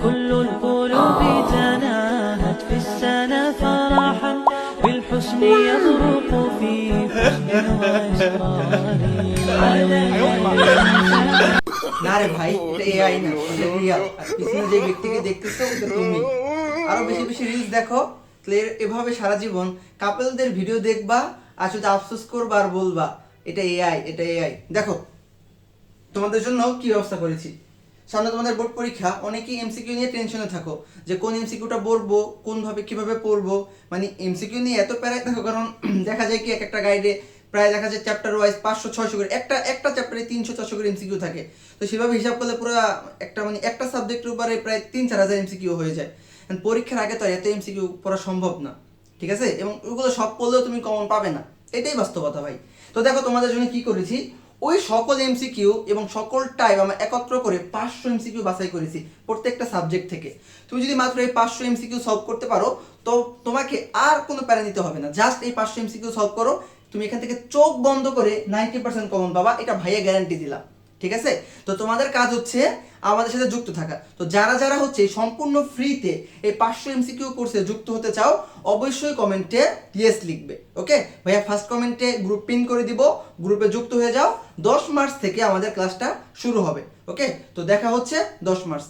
كل القلوب تناهت في السنة فرحا بالحسن يبرق في حسن وإصرار না রে ভাই, এটা এআই না, এটা রিয়াল। আর পিছনে যে ব্যক্তিকে দেখতেছো ওটা তুমি। আরো বেশি বেশি রিলস দেখো, তাহলে এভাবে সারা জীবন কাপলদের ভিডিও দেখবা আর শুধু আফসোস করবা আর বলবা এটা এআই, এটা এআই। দেখো তোমাদের জন্য কি ব্যবস্থা করেছি। সামনে তোমাদের বোর্ড পরীক্ষা, অনেকেই এমসিকিউ নিয়ে টেনশনে থাকো যে কোন এমসিকিউটা পড়বো, কোনভাবে কিভাবে পড়বো। মানে এমসিকিউ নিয়ে এত প্যারায় থাকো, কারণ দেখা যায় কি এক একটা গাইডে প্রায় দেখা যায় চ্যাপ্টার ওয়াইজ 500-600 করে, একটা চ্যাপ্টারে 300-400 করে এমসিকিউ থাকে। তো সেভাবে হিসাব করলে পুরো একটা সাবজেক্টের উপরে প্রায় 3-4 হাজার এমসিকিউ হয়ে যায়। পরীক্ষার আগে তো এত এমসিকিউ পড়া সম্ভব না, ঠিক আছে? এবং ওগুলো সব পড়লেও তুমি কমন পাবে না, এটাই বাস্তবতা ভাই। তো দেখো তোমাদের জন্য কি করেছি, ওই সকল এমসিকিউ এবং সকল টাইপ আমরা একত্র করে 500 এমসিকিউ বাছাই করেছি প্রত্যেকটা সাবজেক্ট থেকে। তুমি যদি মাত্র এই 500 এমসিকিউ সলভ করতে পারো, তো তোমাকে আর কোনো প্যারা নিতে হবে না। জাস্ট এই 500 এমসিকিউ সলভ করো, তুমি এখান থেকে চোখ বন্ধ করে 90% কমন পাবা, এটা ভাইয়া গ্যারান্টি দিলাম, ঠিক আছে? তো তোমাদের কাজ হচ্ছে আমাদের সাথে যুক্ত থাকা। তো যারা যারা হচ্ছে সম্পূর্ণ ফ্রিতে এই 500 এমসিকিউ কোর্সে যুক্ত হতে চাও, অবশ্যই কমেন্টে ইয়েস লিখবে। ওকে ভাইয়া, ফার্স্ট কমেন্টে গ্রুপ পিন করে দিব, গ্রুপে যুক্ত হয়ে যাও। 10 মার্চ থেকে আমাদের ক্লাসটা শুরু হবে। ওকে, তো দেখা হচ্ছে 10 মার্চ।